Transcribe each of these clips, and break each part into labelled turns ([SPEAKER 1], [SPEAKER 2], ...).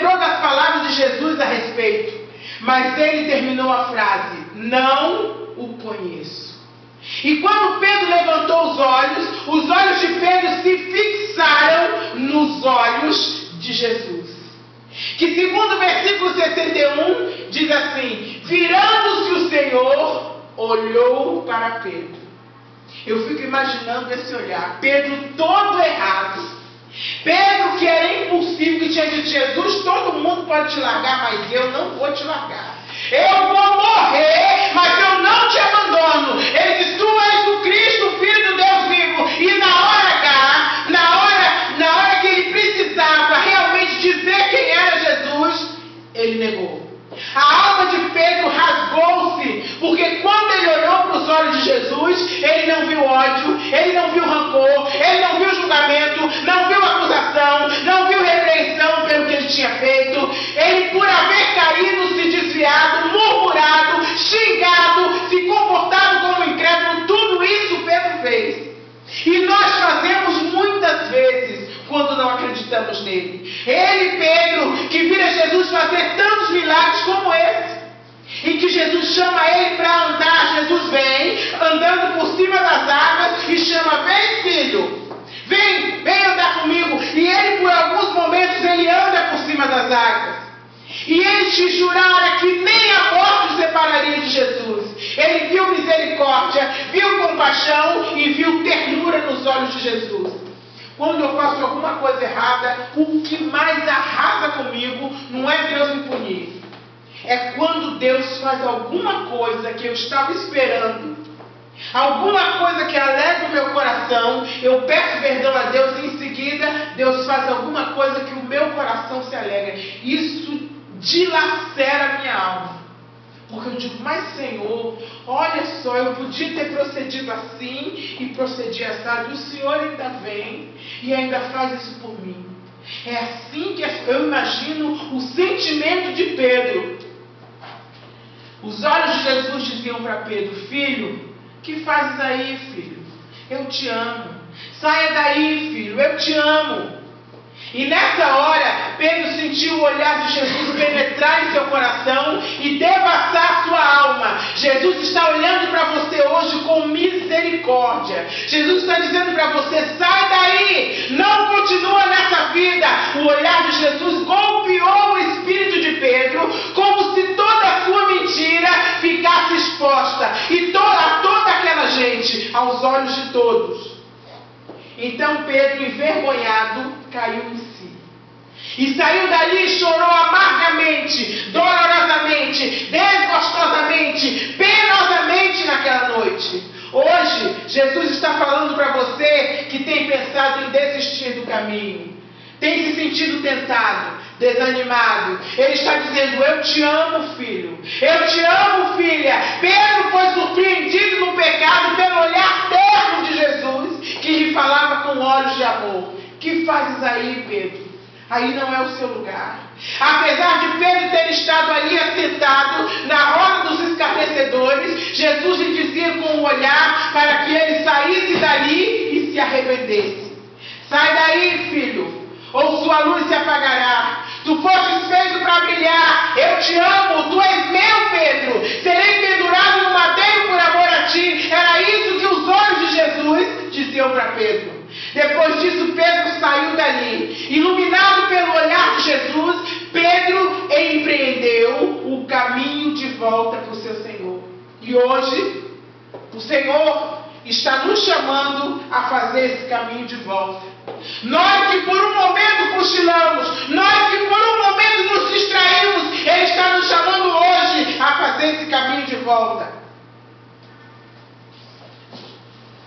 [SPEAKER 1] lembrou das palavras de Jesus a respeito. Mas ele terminou a frase: não o conheço. E quando Pedro levantou os olhos de Pedro se fixaram nos olhos de Jesus. Que segundo o versículo 61, diz assim: virando-se o Senhor, olhou para Pedro. Eu fico imaginando esse olhar. Pedro todo errado. Pedro que era impulsivo, que tinha dito: Jesus, todo mundo pode te largar, mas eu não vou te largar. Eu vou morrer, mas eu não te abandono. Ele diz: tu és o Cristo, o Filho do Deus vivo. E na hora H, na hora que ele precisava realmente dizer quem era Jesus, ele negou. A alma de Pedro rasgou-se, porque quando ele olhou para os olhos de Jesus, ele não viu ódio, ele não viu rancor, ele não viu julgamento, não viu acusação, não viu repreensão pelo que ele tinha feito. Ele, por haver caído, se desviado, murmurado, xingado, se comportado como incrédulo, tudo isso Pedro fez. E nós fazemos muitas vezes quando não acreditamos nele. Ele, Pedro, que vira Jesus fazer tantos milagres como esse, em que Jesus chama ele para andar. Jesus vem andando por cima das águas e chama: vem, filho, vem andar comigo. E ele, por alguns momentos, ele anda por cima das águas. E ele te jurara que nem a morte o separaria de Jesus. Ele viu misericórdia, viu compaixão e viu ternura nos olhos de Jesus. Quando eu faço alguma coisa errada, o que mais arrasa comigo não é Deus me punir. É quando Deus faz alguma coisa que eu estava esperando, alguma coisa que alegra o meu coração, eu peço perdão a Deus e em seguida Deus faz alguma coisa que o meu coração se alegra. Isso dilacera a minha alma. Porque eu digo: mas Senhor, olha só, eu podia ter procedido assim e procedi assado. E o Senhor ainda vem e ainda faz isso por mim. É assim que eu imagino o sentimento de Pedro. Os olhos de Jesus diziam para Pedro: filho, que fazes aí, filho? Eu te amo. Saia daí, filho, eu te amo. E nessa hora, Pedro sentiu o olhar de Jesus penetrar em seu coração e devassar sua alma. Jesus está olhando para você hoje com misericórdia. Jesus está dizendo para você: sai daí, não continua nessa vida. O olhar de Jesus golpeou o espírito de Pedro, como se toda a sua mentira ficasse exposta. E toda aquela gente, aos olhos de todos. Então Pedro, envergonhado, caiu em si. E saiu dali e chorou amargamente, dolorosamente, desgostosamente, penosamente naquela noite. Hoje, Jesus está falando para você que tem pensado em desistir do caminho, tem se sentido tentado, desanimado. Ele está dizendo: eu te amo, filho, eu te amo, filha. Pedro foi surpreendido no pecado pelo olhar terno de Jesus, que lhe falava com olhos de amor. Que fazes aí, Pedro? Aí não é o seu lugar. Apesar de Pedro ter estado ali assentado na roda dos escarnecedores, Jesus lhe dizia com o olhar para que ele saísse dali e se arrependesse. Sai daí, filho, ou sua luz se apagará. Tu fostes feito para brilhar. Eu te amo, tu és meu, Pedro. Serei pendurado no madeiro por amor a ti. Era isso que os olhos de Jesus diziam para Pedro. Depois disso, Pedro saiu dali. Iluminado pelo olhar de Jesus, Pedro empreendeu o caminho de volta para o seu Senhor. E hoje, o Senhor está nos chamando a fazer esse caminho de volta. Nós que por um momento cochilamos, nós que por um momento nos distraímos, Ele está nos chamando hoje a fazer esse caminho de volta.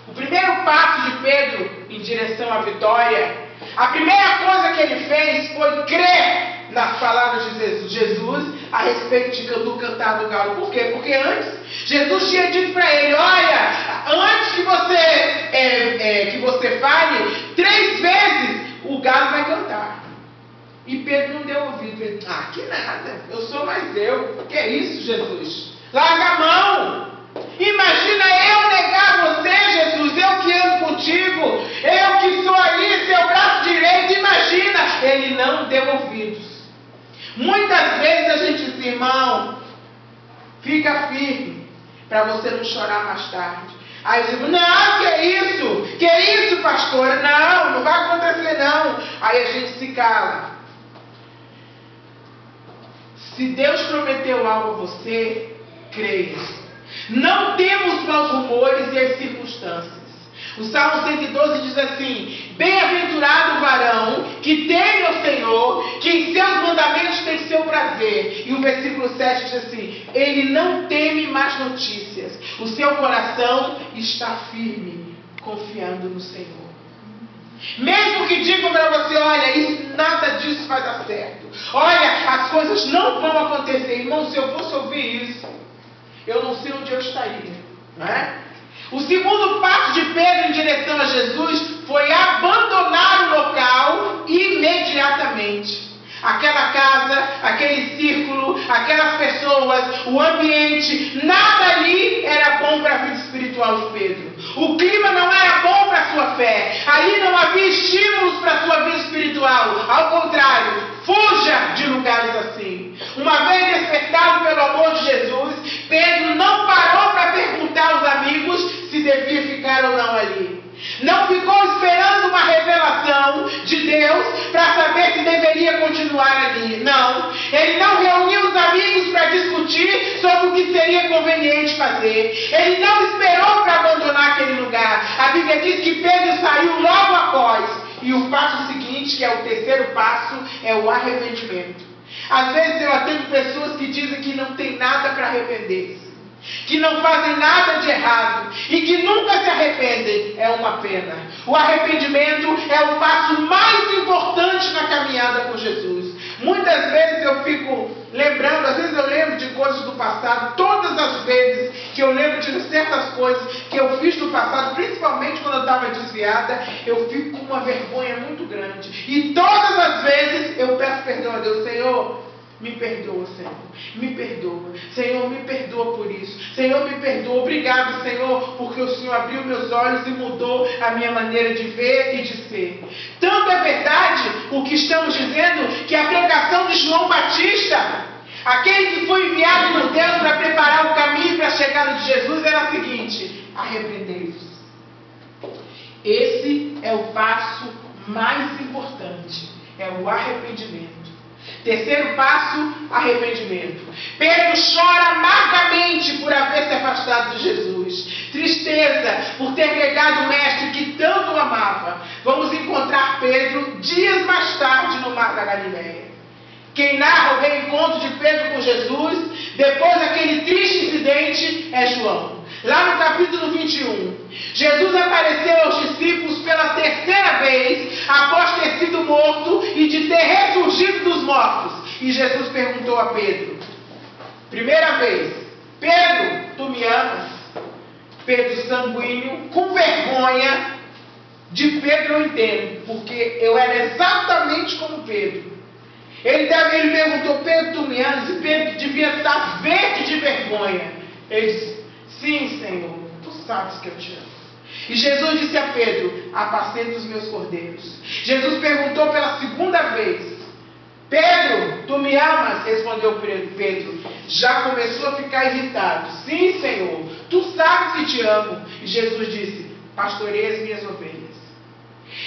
[SPEAKER 1] O primeiro passo de Pedro em direção à vitória, a primeira coisa que ele fez foi crer nas palavras de Jesus a respeito do cantar do galo. Por quê? Porque antes Jesus tinha dito para ele: olha, antes que você fale, 3 vezes o galo vai cantar. E Pedro não deu ouvido. Ele: que nada, eu sou mais eu. Que é isso, Jesus? Larga a mão. Imagina eu negar você, Jesus, eu que ando contigo, eu que sou ali, seu braço direito. Imagina. Ele não deu ouvidos. Muitas vezes a gente diz, irmão, fica firme, para você não chorar mais tarde. Aí eu digo, não, que é isso? Que é isso, pastora? Não, não vai acontecer não. Aí a gente se cala. Se Deus prometeu algo a você, creia. Não temos maus rumores e as circunstâncias. O Salmo 112 diz assim: bem-aventurado o varão que teme ao Senhor, que em seus mandamentos tem seu prazer. E o versículo 7 diz assim: ele não teme más notícias, o seu coração está firme, confiando no Senhor. Mesmo que digam para você, olha, isso, nada disso vai dar certo, olha, as coisas não vão acontecer. Irmão, se eu fosse ouvir isso, eu não sei onde eu estaria, não é? O segundo passo de Pedro em direção a Jesus foi abandonar o local imediatamente. Aquela casa, aquele círculo, aquelas pessoas, o ambiente, nada ali era bom para a vida espiritual de Pedro. O clima não era bom para a sua fé. Ali não havia estímulos para a sua vida espiritual. Ao contrário, fuja de lugares assim. Uma vez despertado pelo amor de Jesus, Pedro não parou para perguntar aos amigos se devia ficar ou não ali. Não ficou esperando uma revelação de Deus para saber se deveria continuar ali. Não. Ele não reuniu os amigos para discutir sobre o que seria conveniente fazer. Ele não esperou para abandonar aquele lugar. A Bíblia diz que Pedro saiu logo após. E o passo seguinte, que é o terceiro passo, é o arrependimento. Às vezes eu atendo pessoas que dizem que não tem nada para arrepender-se, que não fazem nada de errado e que nunca se arrependem. É uma pena. O arrependimento é o passo mais importante na caminhada com Jesus. Muitas vezes eu fico lembrando, às vezes eu lembro de coisas do passado. Todas as vezes que eu lembro de certas coisas que eu fiz no passado, principalmente quando eu estava desviada, eu fico com uma vergonha muito grande. E todas as vezes eu peço perdão a Deus. Senhor, me perdoa, Senhor. Me perdoa. Senhor, me perdoa por isso. Senhor, me perdoa. Obrigado, Senhor, porque o Senhor abriu meus olhos e mudou a minha maneira de ver e de ser. Tanto é verdade o que estamos dizendo, que a pregação de João Batista, aquele que foi enviado por Deus para preparar o caminho para a chegada de Jesus, era a seguinte: arrependei-vos. Esse é o passo mais importante. É o arrependimento. Terceiro passo, arrependimento. Pedro chora amargamente por haver se afastado de Jesus. Tristeza por ter negado o mestre que tanto o amava. Vamos encontrar Pedro dias mais tarde no mar da Galileia. Quem narra o reencontro de Pedro com Jesus, depois daquele triste incidente, é João. Lá no capítulo 21, Jesus apareceu aos discípulos pela terceira vez, após ter sido morto e de ter ressurgido dos mortos. E Jesus perguntou a Pedro, primeira vez: Pedro, tu me amas? Pedro sanguíneo, com vergonha de Pedro eu entendo, porque eu era exatamente como Pedro. Ele perguntou: Pedro, tu me amas? E Pedro devia estar verde de vergonha. Ele disse: sim, Senhor, tu sabes que eu te amo. E Jesus disse a Pedro: apacenta os meus cordeiros. Jesus perguntou pela segunda vez: Pedro, tu me amas? Respondeu Pedro. Já começou a ficar irritado. Sim, Senhor, tu sabes que te amo. E Jesus disse: pastoreia as minhas ovelhas.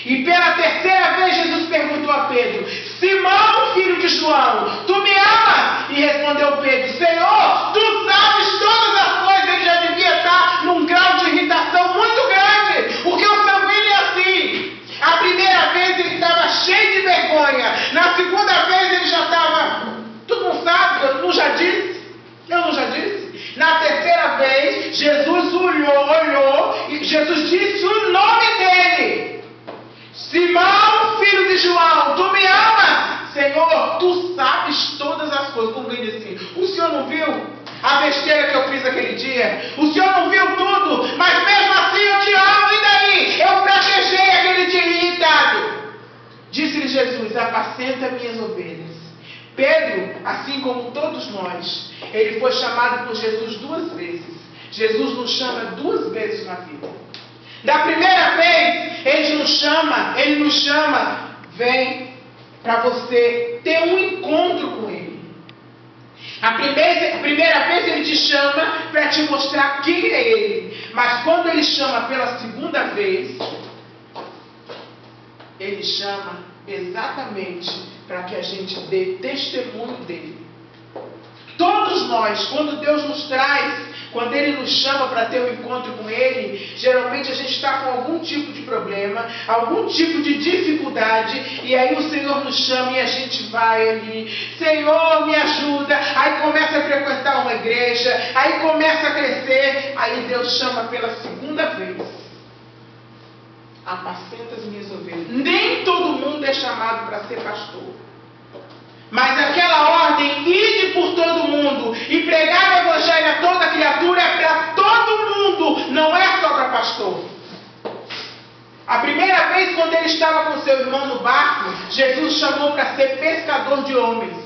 [SPEAKER 1] E pela terceira vez Jesus perguntou a Pedro: Simão, filho de João, tu me amas? E respondeu Pedro: Senhor, tu sabes todas as coisas. Ele já devia estar num grau de irritação muito grande, porque o sanguíneo é assim. A primeira vez ele estava cheio de vergonha. Na segunda vez ele já estava: tu não sabe, eu não já disse? Eu não já disse? Na terceira vez Jesus olhou e Jesus disse o nome dele: Simão, filho de João, tu me amas? Senhor, tu sabes todas as coisas. Como ele disse assim: o Senhor não viu a besteira que eu fiz aquele dia? O Senhor não viu tudo? Mas mesmo assim eu te amo. E daí? Eu praguejei aquele dia irritado. Disse-lhe Jesus: apacenta minhas ovelhas. Pedro, assim como todos nós, ele foi chamado por Jesus 2 vezes. Jesus nos chama 2 vezes na vida. Da primeira vez, ele nos chama, vem, para você ter um encontro com Ele. A primeira vez Ele te chama para te mostrar quem é Ele. Mas quando Ele chama pela segunda vez, Ele chama exatamente para que a gente dê testemunho dEle. Todos nós, quando Deus nos traz, quando Ele nos chama para ter um encontro com Ele, geralmente a gente está com algum tipo de problema, algum tipo de dificuldade, e aí o Senhor nos chama e a gente vai ali, Senhor, me ajuda, aí começa a frequentar uma igreja, aí começa a crescer, aí Deus chama pela segunda vez: apacenta as minhas ovelhas. Nem todo mundo é chamado para ser pastor. Mas aquela ordem, ide por todo mundo e pregar o evangelho a toda criatura, é para todo mundo, não é só para pastor. A primeira vez, quando ele estava com seu irmão no barco, Jesus chamou para ser pescador de homens.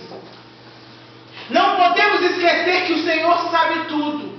[SPEAKER 1] Não podemos esquecer que o Senhor sabe tudo.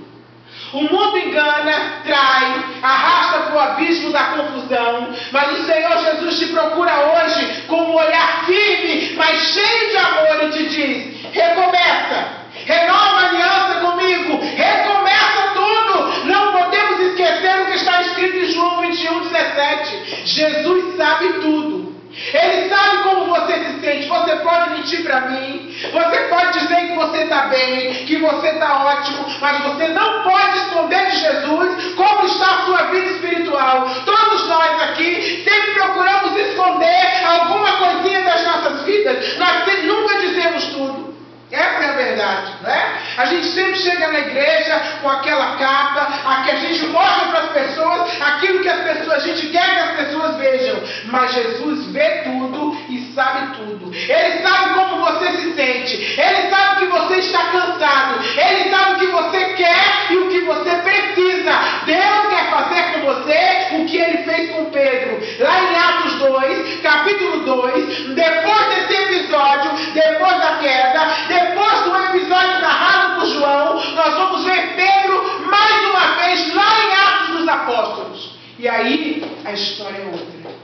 [SPEAKER 1] O mundo engana, trai, arrasta para o abismo da confusão, mas o Senhor Jesus te procura hoje com um olhar firme, mas cheio de amor, e te diz: recomeça, renova a aliança comigo, recomeça tudo. Não podemos esquecer o que está escrito em João 21:17. Jesus sabe tudo. Ele sabe como você se sente. Você pode mentir para mim, você pode dizer que você está bem, que você está ótimo, mas você não pode esconder de Jesus como está a sua vida espiritual. Todos nós aqui sempre procuramos esconder alguma coisinha das nossas vidas. Nós nunca dizemos tudo. Essa é a verdade, não é? A gente sempre chega na igreja com aquela capa, a gente mostra para as pessoas aquilo que a gente quer que as pessoas vejam. Mas Jesus vê tudo e sabe tudo. Ele sabe como você se sente. Ele sabe que você está cansado. Ele sabe o que você quer e o que você precisa. Deus quer fazer com você o que Ele fez com Pedro. Lá em Atos 2, capítulo 2, depois desse episódio, depois da queda, depois do episódio narrado por João, nós vamos ver Pedro mais uma vez lá em Atos dos Apóstolos. E aí a história é outra.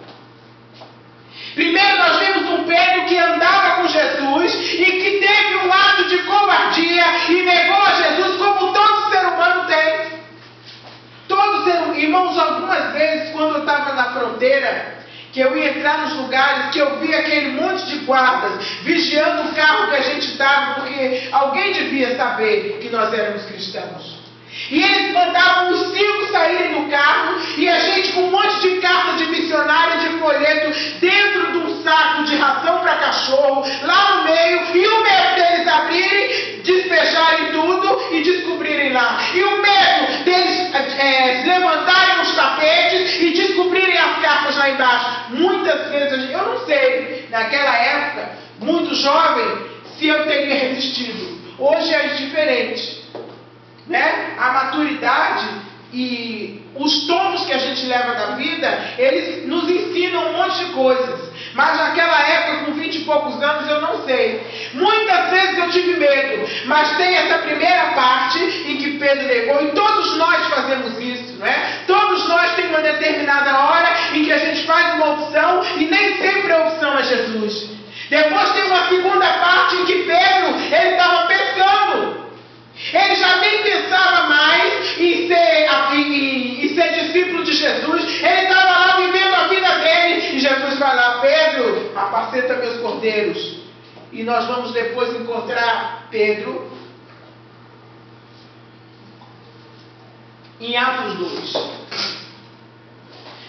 [SPEAKER 1] Primeiro nós vemos um Pedro que andava com Jesus e que teve um ato de covardia e negou a Jesus, como todo ser humano tem. Irmãos, algumas vezes quando eu estava na fronteira, que eu ia entrar nos lugares, que eu via aquele monte de guardas vigiando o carro que a gente estava, porque alguém devia saber que nós éramos cristãos. E eles mandavam os 5 saírem do carro, e a gente com um monte de carta de missionário, de folheto, dentro de um saco de ração para cachorro, lá no meio, e o medo deles abrirem, despejarem tudo e descobrirem lá. E o medo deles levantarem os tapetes e descobrirem as cartas lá embaixo. Muitas vezes, eu não sei, naquela época, muito jovem, se eu teria resistido. Hoje é diferente. Né? A maturidade e os tomos que a gente leva da vida, eles nos ensinam um monte de coisas. Mas naquela época, com 20 e poucos anos, eu não sei. Muitas vezes eu tive medo, mas tem essa primeira parte em que Pedro negou, e todos nós fazemos isso, né? Todos nós temos uma determinada hora em que a gente faz uma opção e nem sempre a opção é Jesus. Depois tem uma segunda parte em que Pedro, ele estava pescando. Ele já nem pensava mais em ser discípulo de Jesus. Ele estava lá vivendo a vida dele. E Jesus vai lá: Pedro, apacenta meus cordeiros. E nós vamos depois encontrar Pedro em Atos 2.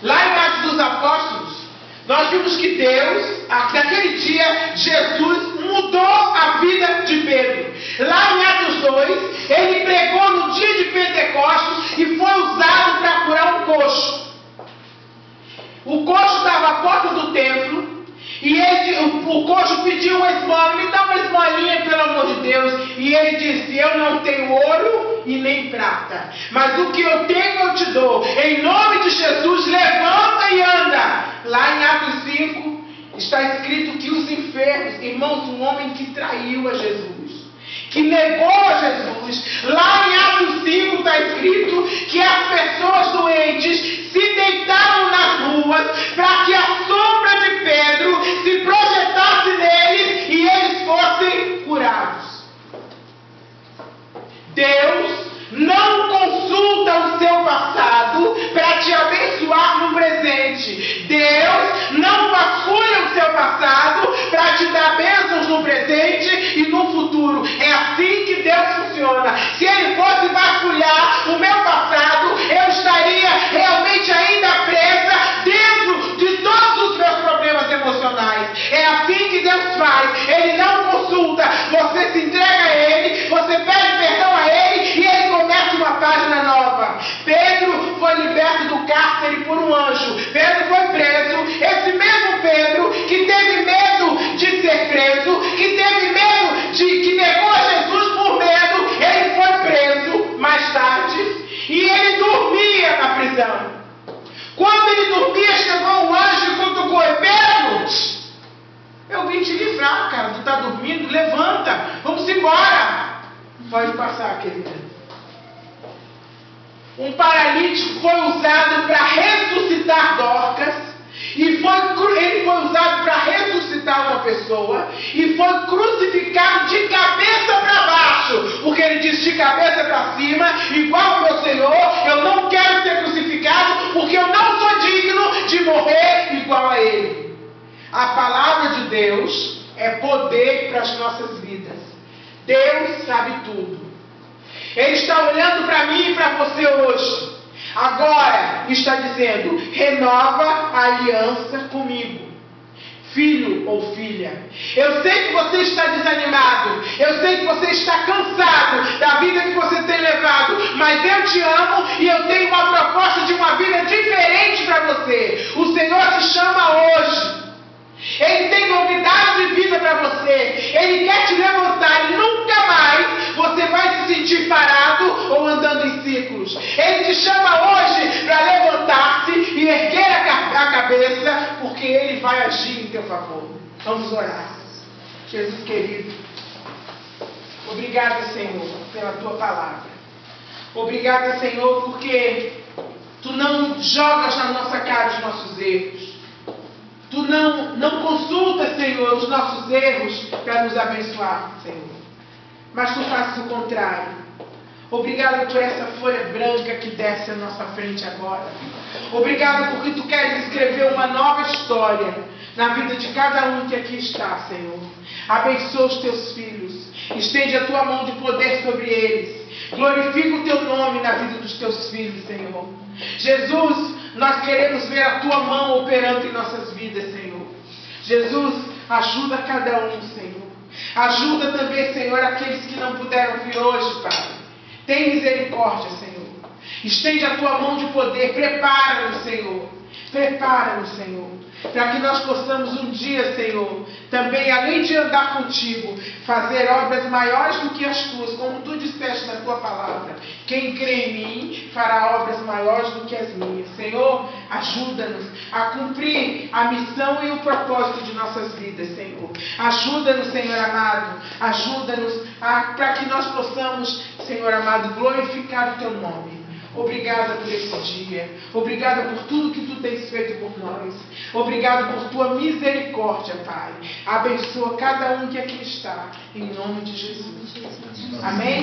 [SPEAKER 1] Lá em Atos dos Apóstolos, nós vimos que Deus, naquele dia, Jesus mudou a vida de Pedro. Lá em Atos 2, ele pregou no dia de Pentecostes e foi usado para curar um coxo. O coxo estava à porta do templo e o coxo pediu uma esmola: me dá uma esmolinha, pelo amor de Deus. E ele disse: eu não tenho ouro e nem prata, mas o que eu tenho eu te dou. Em nome de Jesus, levanta e anda. Lá em Atos 5 está escrito que os enfermos, irmãos, um homem que traiu a Jesus, que negou a Jesus, lá em Atos 5 está escrito que as pessoas doentes se deitaram nas ruas para que a sombra de Pedro se projetasse tocasse neles e eles fossem curados. Deus não consulta o seu passado para te abençoar no presente. Deus não vasculha o seu passado para te dar bênçãos no presente e no futuro. É assim que Deus funciona. Se Ele fosse vasculhar o meu passado, eu estaria realmente ainda presa dentro de todos os meus problemas emocionais. É assim que Deus faz. Ele não consulta. Você se entrega a Ele, você pede perdão a Ele e Ele começa uma página nova. Pedro foi liberto do cárcere por um anjo. Pedro foi preso. Esse mesmo Pedro que teve medo de ser preso, que teve medo que negou a Jesus por medo, ele foi preso mais tarde e ele dormia na prisão. Quando ele dormia, chegou um anjo e cutucou: Pedro, eu vim te livrar, cara. Tu está dormindo? Levanta, vamos embora. Pode passar, querida. Um paralítico foi usado para ressuscitar Dorcas. Ele foi usado para ressuscitar uma pessoa. E foi crucificado de cabeça para baixo. Porque ele disse: de cabeça para cima, igual ao meu Senhor, eu não quero ser crucificado, porque eu não sou digno de morrer igual a Ele. A palavra de Deus é poder para as nossas vidas. Deus sabe tudo. Ele está olhando para mim e para você hoje. Agora está dizendo: renova a aliança comigo, filho ou filha. Eu sei que você está desanimado, eu sei que você está cansado da vida que você tem levado, mas eu te amo e eu tenho uma proposta de uma vida diferente para você. O Senhor te chama hoje. Ele tem novidade de vida para você. Ele quer te levantar e nunca mais você vai se sentir parado ou andando em círculos. Ele te chama hoje para levantar-se e erguer a cabeça, porque Ele vai agir em teu favor. Vamos orar. Jesus querido, obrigado, Senhor, pela Tua palavra. Obrigado, Senhor, porque Tu não jogas na nossa cara os nossos erros. Tu não consultas, Senhor, os nossos erros para nos abençoar, Senhor. Mas Tu fazes o contrário. Obrigado por essa folha branca que desce à nossa frente agora. Obrigado porque Tu queres escrever uma nova história na vida de cada um que aqui está, Senhor. Abençoa os Teus filhos. Estende a Tua mão de poder sobre eles. Glorifica o Teu nome na vida dos Teus filhos, Senhor. Jesus, nós queremos ver a Tua mão operando em nossas vidas, Senhor. Jesus, ajuda cada um, Senhor. Ajuda também, Senhor, aqueles que não puderam vir hoje, Pai. Tem misericórdia, Senhor. Estende a Tua mão de poder. Prepara-nos, Senhor. Prepara-nos, Senhor. Para que nós possamos um dia, Senhor, também, além de andar contigo, fazer obras maiores do que as Tuas, como Tu disseste na Tua palavra. Quem crê em mim fará obras maiores do que as minhas. Senhor, ajuda-nos a cumprir a missão e o propósito de nossas vidas, Senhor. Ajuda-nos, Senhor amado. Ajuda-nos para que nós possamos, Senhor amado, glorificar o Teu nome. Obrigada por esse dia. Obrigada por tudo que Tu tens feito por nós. Obrigada por Tua misericórdia, Pai. Abençoa cada um que aqui está. Em nome de Jesus. Amém.